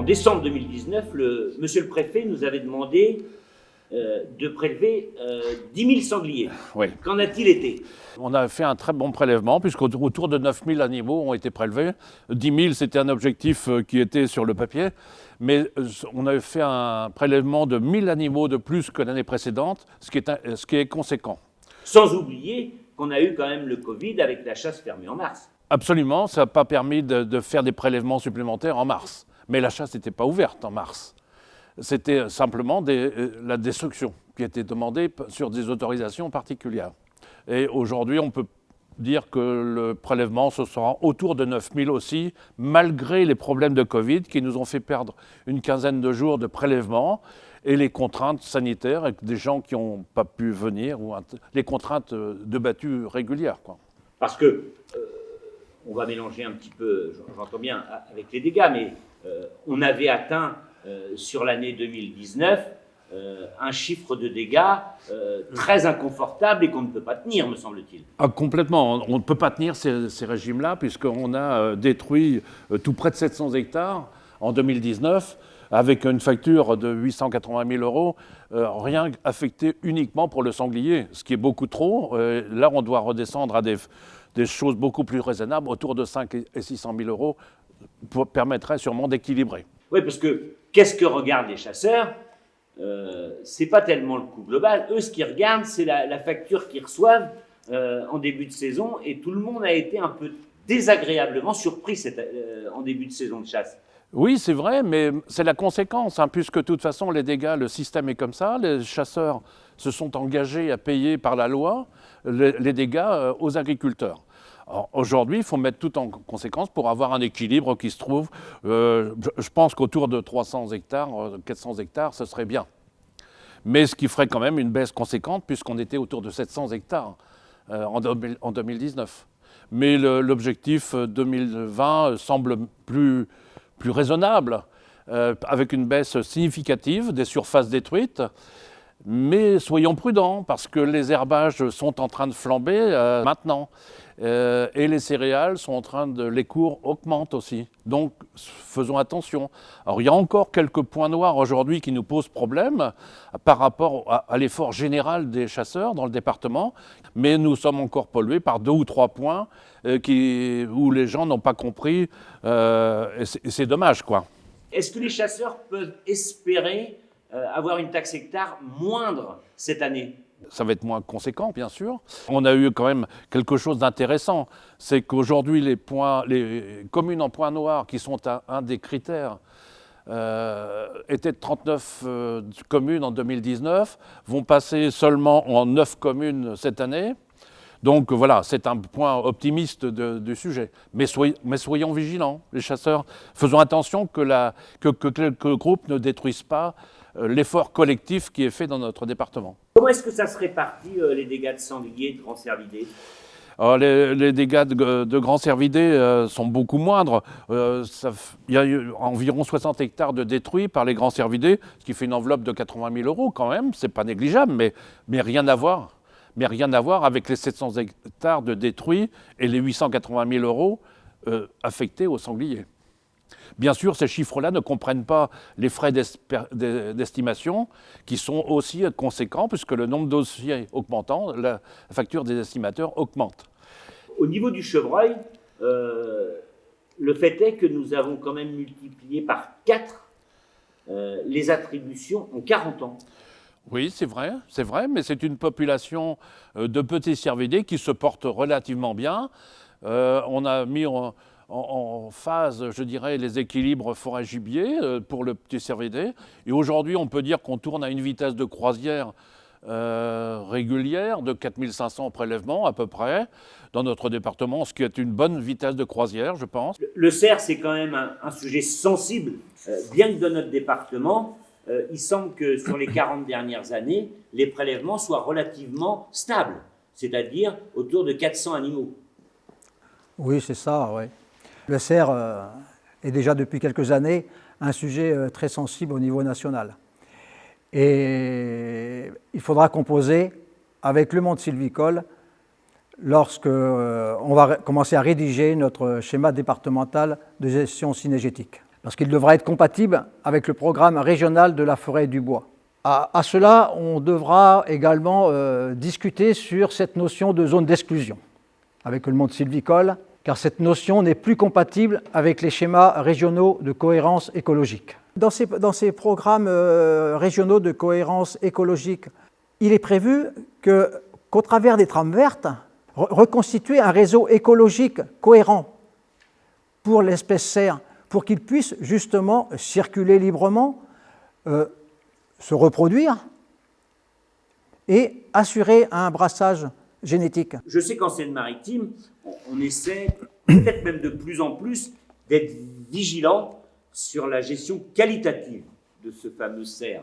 décembre 2019, monsieur le préfet nous avait demandé de prélever 10 000 sangliers. Oui. Qu'en a-t-il été? On a fait un très bon prélèvement, puisqu'autour de 9 000 animaux ont été prélevés. 10 000, c'était un objectif qui était sur le papier, mais on a fait un prélèvement de 1 000 animaux de plus que l'année précédente, ce qui est conséquent. Sans oublier qu'on a eu quand même le Covid avec la chasse fermée en mars. Absolument, ça n'a pas permis de faire des prélèvements supplémentaires en mars. Mais la chasse n'était pas ouverte en mars. C'était simplement la destruction qui était demandée sur des autorisations particulières. Et aujourd'hui, on peut dire que le prélèvement se sera autour de 9 000 aussi, malgré les problèmes de Covid qui nous ont fait perdre une quinzaine de jours de prélèvement et les contraintes sanitaires avec des gens qui n'ont pas pu venir, ou les contraintes de battue régulières, quoi. Parce que, on va mélanger un petit peu, j'entends bien, avec les dégâts, mais on avait atteint sur l'année 2019 un chiffre de dégâts très inconfortable et qu'on ne peut pas tenir, me semble-t-il. Ah, complètement. On ne peut pas tenir ces régimes-là, puisqu'on a détruit tout près de 700 hectares en 2019, avec une facture de 880 000 euros, rien affecté uniquement pour le sanglier, ce qui est beaucoup trop. Là, on doit redescendre à des choses beaucoup plus raisonnables, autour de 5 et 600 000 euros, permettrait sûrement d'équilibrer. Oui, parce que qu'est-ce que regardent les chasseurs? C'est pas tellement le coût global. Eux, ce qu'ils regardent, c'est la facture qu'ils reçoivent en début de saison, et tout le monde a été un peu désagréablement surpris en début de saison de chasse. Oui, c'est vrai, mais c'est la conséquence, puisque de toute façon, les dégâts, le système est comme ça. Les chasseurs se sont engagés à payer par la loi les dégâts aux agriculteurs. Aujourd'hui, il faut mettre tout en conséquence pour avoir un équilibre qui se trouve. Je pense qu'autour de 300 hectares, 400 hectares, ce serait bien. Mais ce qui ferait quand même une baisse conséquente, puisqu'on était autour de 700 hectares en 2019. Mais l'objectif 2020 semble plus raisonnable, avec une baisse significative des surfaces détruites. Mais soyons prudents, parce que les herbages sont en train de flamber maintenant. Et les céréales sont en train les cours augmentent aussi. Donc faisons attention. Alors il y a encore quelques points noirs aujourd'hui qui nous posent problème par rapport à l'effort général des chasseurs dans le département, mais nous sommes encore pollués par 2 ou 3 points où les gens n'ont pas compris, et c'est dommage, quoi. Est-ce que les chasseurs peuvent espérer avoir une taxe hectare moindre cette année? Ça va être moins conséquent, bien sûr. On a eu quand même quelque chose d'intéressant. C'est qu'aujourd'hui, les communes en point noir, qui sont un des critères, étaient de 39 communes en 2019, vont passer seulement en 9 communes cette année. Donc voilà, c'est un point optimiste du sujet. Mais soyons vigilants, les chasseurs. Faisons attention que quelques groupes ne détruisent pas l'effort collectif qui est fait dans notre département. Comment est-ce que ça se répartit, les dégâts de sanglier et de grand cervidé? Alors, les dégâts de grand cervidé sont beaucoup moindres. Il y a eu environ 60 hectares de détruits par les grands cervidés, ce qui fait une enveloppe de 80 000 euros quand même. C'est pas négligeable, mais rien à voir. Mais rien à voir avec les 700 hectares de détruits et les 880 000 euros affectés aux sangliers. Bien sûr, ces chiffres-là ne comprennent pas les frais d'estimation qui sont aussi conséquents puisque le nombre de dossiers augmentant, la facture des estimateurs augmente. Au niveau du chevreuil, le fait est que nous avons quand même multiplié par 4 les attributions en 40 ans. Oui, c'est vrai, mais c'est une population de petits cervidés qui se porte relativement bien. On a mis en phase, je dirais, les équilibres forêt-gibier pour le petit cervidé. Et aujourd'hui, on peut dire qu'on tourne à une vitesse de croisière régulière de 4500 prélèvements à peu près dans notre département, ce qui est une bonne vitesse de croisière, je pense. Le cerf, c'est quand même un sujet sensible, bien que dans notre département, il semble que sur les 40 dernières années, les prélèvements soient relativement stables, c'est-à-dire autour de 400 animaux. Oui, c'est ça, oui. Le cerf est déjà depuis quelques années un sujet très sensible au niveau national. Et il faudra composer avec le monde sylvicole lorsque on va commencer à rédiger notre schéma départemental de gestion cynégétique. parce qu'il devra être compatible avec le programme régional de la forêt et du bois. À cela, on devra également discuter sur cette notion de zone d'exclusion avec le monde sylvicole, car cette notion n'est plus compatible avec les schémas régionaux de cohérence écologique. Dans ces programmes régionaux de cohérence écologique, il est prévu qu'au travers des trames vertes, reconstituer un réseau écologique cohérent pour l'espèce cerf, pour qu'il puisse justement circuler librement, se reproduire et assurer un brassage génétique. Je sais qu'en Seine-Maritime, on essaie, peut-être même de plus en plus, d'être vigilant sur la gestion qualitative de ce fameux cerf.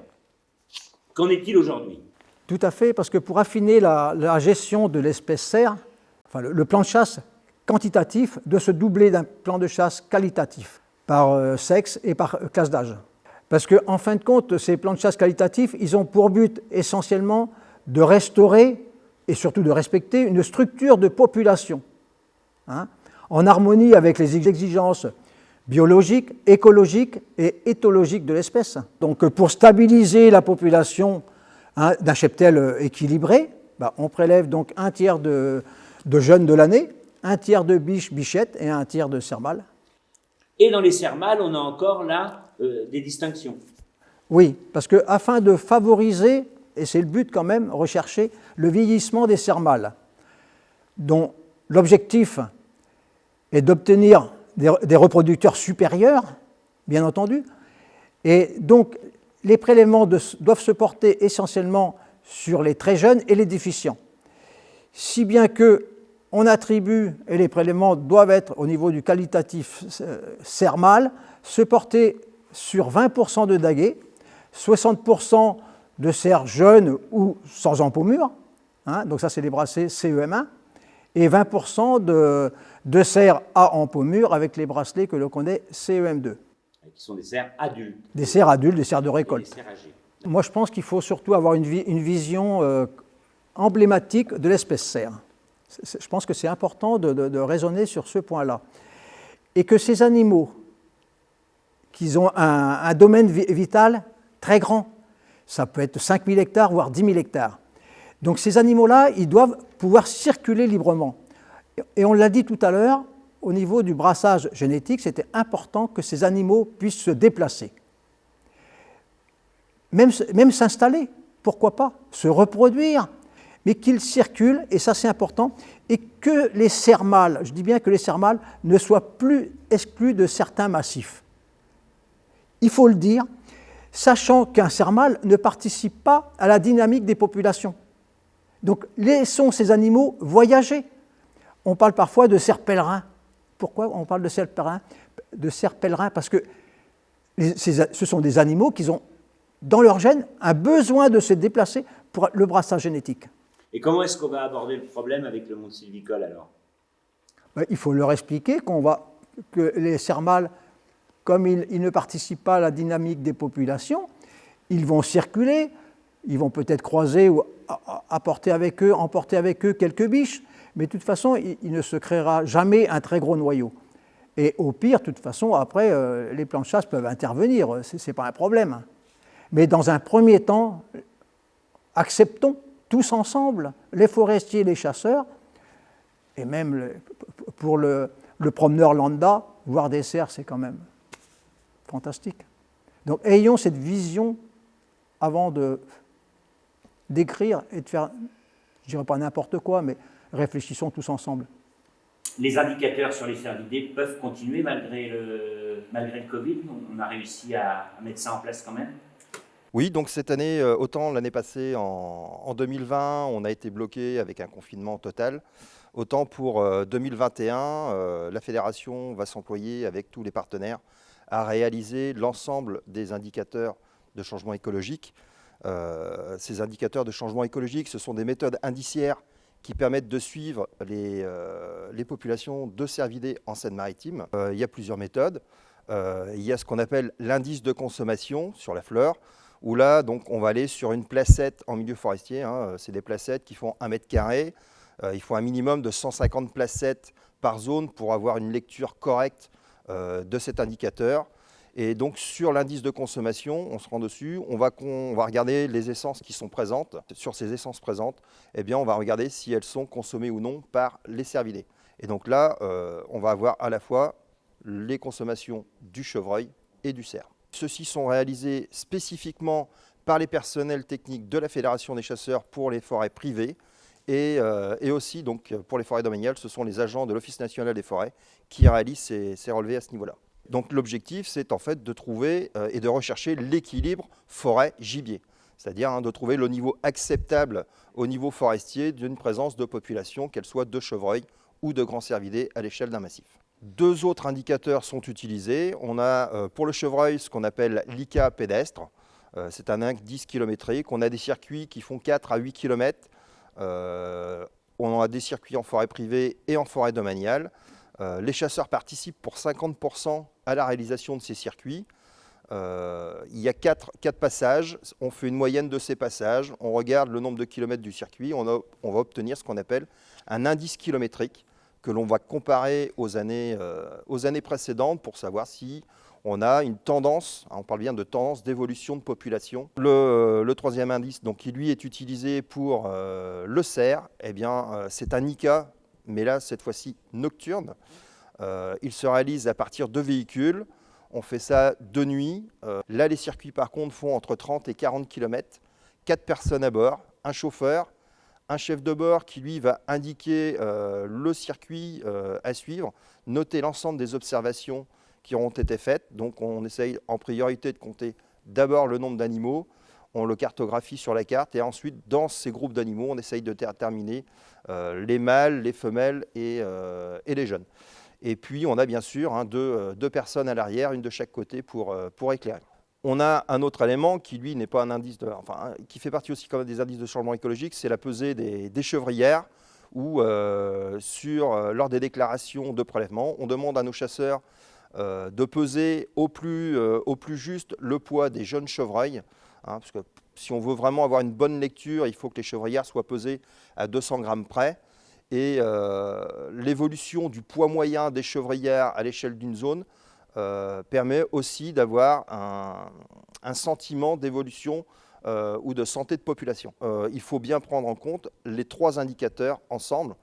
Qu'en est-il aujourd'hui? Tout à fait, parce que pour affiner la gestion de l'espèce cerf, enfin, le plan de chasse quantitatif doit se doubler d'un plan de chasse qualitatif, par sexe et par classe d'âge. Parce qu'en fin de compte, ces plans de chasse qualitatifs, ils ont pour but essentiellement de restaurer et surtout de respecter une structure de population, en harmonie avec les exigences biologiques, écologiques et éthologiques de l'espèce. Donc pour stabiliser la population d'un cheptel équilibré, on prélève donc un tiers de jeunes de l'année, un tiers de biches, bichettes et un tiers de cerfs mâles. Et dans les cerfs mâles, on a encore là des distinctions. Oui, parce qu'afin de favoriser, et c'est le but quand même, rechercher le vieillissement des cerfs mâles, dont l'objectif est d'obtenir des reproducteurs supérieurs, bien entendu, et donc les prélèvements doivent se porter essentiellement sur les très jeunes et les déficients, si bien qu'on attribue, et les prélèvements doivent être au niveau du qualitatif cerf mâle, se porter sur 20% de daguets, 60% de cerfs jeunes ou sans empaumure, donc ça c'est les bracelets CEM1, et 20% de cerfs à empaumure avec les bracelets que l'on connaît CEM2. Qui sont des cerfs adultes. Des cerfs adultes, des cerfs de récolte. Des cerfs âgés. Moi je pense qu'il faut surtout avoir une vision emblématique de l'espèce cerf. Je pense que c'est important de raisonner sur ce point-là. Et que ces animaux, qui ont un domaine vital très grand, ça peut être 5000 hectares, voire 10 000 hectares. Donc ces animaux-là, ils doivent pouvoir circuler librement. Et on l'a dit tout à l'heure, au niveau du brassage génétique, c'était important que ces animaux puissent se déplacer. Même s'installer, pourquoi pas, se reproduire, mais qu'ils circulent, et ça c'est important, et que les cerfs mâles, je dis bien que les cerfs mâles, ne soient plus exclus de certains massifs. Il faut le dire, sachant qu'un cerf mâle ne participe pas à la dynamique des populations. Donc laissons ces animaux voyager. On parle parfois de cerfs pèlerins. Pourquoi on parle de cerfs pèlerins? De cerfs pèlerins parce que ce sont des animaux qui ont, dans leur gène, un besoin de se déplacer pour le brassage génétique. Et comment est-ce qu'on va aborder le problème avec le monde sylvicole alors? Il faut leur expliquer que les cerfs mâles, comme ils ne participent pas à la dynamique des populations, ils vont circuler, ils vont peut-être croiser ou emporter avec eux quelques biches, mais de toute façon, il ne se créera jamais un très gros noyau. Et au pire, de toute façon, après, les plans de chasse peuvent intervenir, ce n'est pas un problème. Mais dans un premier temps, acceptons tous ensemble, les forestiers et les chasseurs, et même pour le promeneur lambda, voir des cerfs, c'est quand même fantastique. Donc ayons cette vision avant d'écrire et de faire, je ne dirais pas n'importe quoi, mais réfléchissons tous ensemble. Les indicateurs sur les cervidés peuvent continuer malgré le Covid. On a réussi à mettre ça en place quand même. Oui, donc cette année, autant l'année passée, en 2020, on a été bloqué avec un confinement total, autant pour 2021, la fédération va s'employer avec tous les partenaires à réaliser l'ensemble des indicateurs de changement écologique. Ces indicateurs de changement écologique, ce sont des méthodes indiciaires qui permettent de suivre les populations de cervidés en Seine-Maritime. Il y a plusieurs méthodes. Il y a ce qu'on appelle l'indice de consommation sur la fleur, où là, donc, on va aller sur une placette en milieu forestier. C'est des placettes qui font 1 mètre carré. Il faut un minimum de 150 placettes par zone pour avoir une lecture correcte de cet indicateur. Et donc sur l'indice de consommation, on se rend dessus, on va regarder les essences qui sont présentes. Sur ces essences présentes, eh bien, on va regarder si elles sont consommées ou non par les cervidés. Et donc là, on va avoir à la fois les consommations du chevreuil et du cerf. Ceux-ci sont réalisés spécifiquement par les personnels techniques de la Fédération des chasseurs pour les forêts privées et aussi donc, pour les forêts domaniales, ce sont les agents de l'Office national des forêts qui réalisent ces relevés à ce niveau-là. Donc l'objectif, c'est en fait de trouver et de rechercher l'équilibre forêt-gibier, c'est-à-dire de trouver le niveau acceptable au niveau forestier d'une présence de population, qu'elle soit de chevreuil ou de grands cervidés à l'échelle d'un massif. 2 autres indicateurs sont utilisés. On a pour le chevreuil ce qu'on appelle l'ICA pédestre. C'est un indice kilométrique. On a des circuits qui font 4 à 8 km. On a des circuits en forêt privée et en forêt domaniale. Les chasseurs participent pour 50% à la réalisation de ces circuits. Il y a 4 passages. On fait une moyenne de ces passages. On regarde le nombre de kilomètres du circuit. On va obtenir ce qu'on appelle un indice kilométrique que l'on va comparer aux années précédentes pour savoir si on a une tendance, on parle bien de tendance d'évolution de population. Le 3e indice, donc, qui lui est utilisé pour le cerf, eh bien, c'est un ICA, mais là, cette fois-ci, nocturne. Il se réalise à partir de véhicules. On fait ça de nuit. Là, les circuits, par contre, font entre 30 et 40 km. 4 personnes à bord, un chauffeur, un chef de bord qui, lui, va indiquer le circuit à suivre, noter l'ensemble des observations qui auront été faites. Donc, on essaye en priorité de compter d'abord le nombre d'animaux, on le cartographie sur la carte, et ensuite, dans ces groupes d'animaux, on essaye de déterminer les mâles, les femelles et les jeunes. Et puis, on a bien sûr deux personnes à l'arrière, une de chaque côté pour éclairer. On a un autre élément qui, lui, n'est pas un indice, qui fait partie aussi quand même des indices de changement écologique, c'est la pesée des chevrières, où lors des déclarations de prélèvement, on demande à nos chasseurs de peser au plus juste le poids des jeunes chevreuils, parce que si on veut vraiment avoir une bonne lecture, il faut que les chevrières soient pesées à 200 grammes près. Et l'évolution du poids moyen des chevrières à l'échelle d'une zone permet aussi d'avoir un sentiment d'évolution ou de santé de population. Il faut bien prendre en compte les 3 indicateurs ensemble,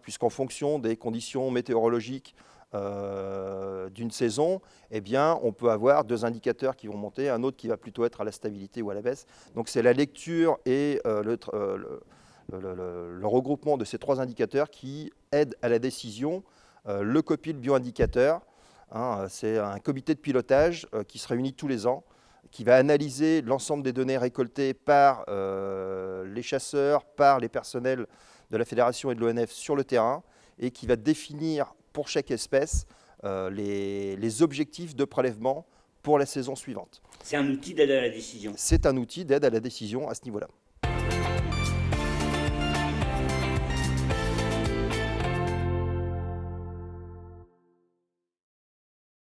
puisqu'en fonction des conditions météorologiques d'une saison, eh bien, on peut avoir 2 indicateurs qui vont monter, un autre qui va plutôt être à la stabilité ou à la baisse. Donc c'est la lecture et le regroupement de ces 3 indicateurs qui aident à la décision. Le COPIL bioindicateur, c'est un comité de pilotage qui se réunit tous les ans, qui va analyser l'ensemble des données récoltées par les chasseurs, par les personnels de la Fédération et de l'ONF sur le terrain, et qui va définir pour chaque espèce les objectifs de prélèvement pour la saison suivante. C'est un outil d'aide à la décision. C'est un outil d'aide à la décision à ce niveau-là.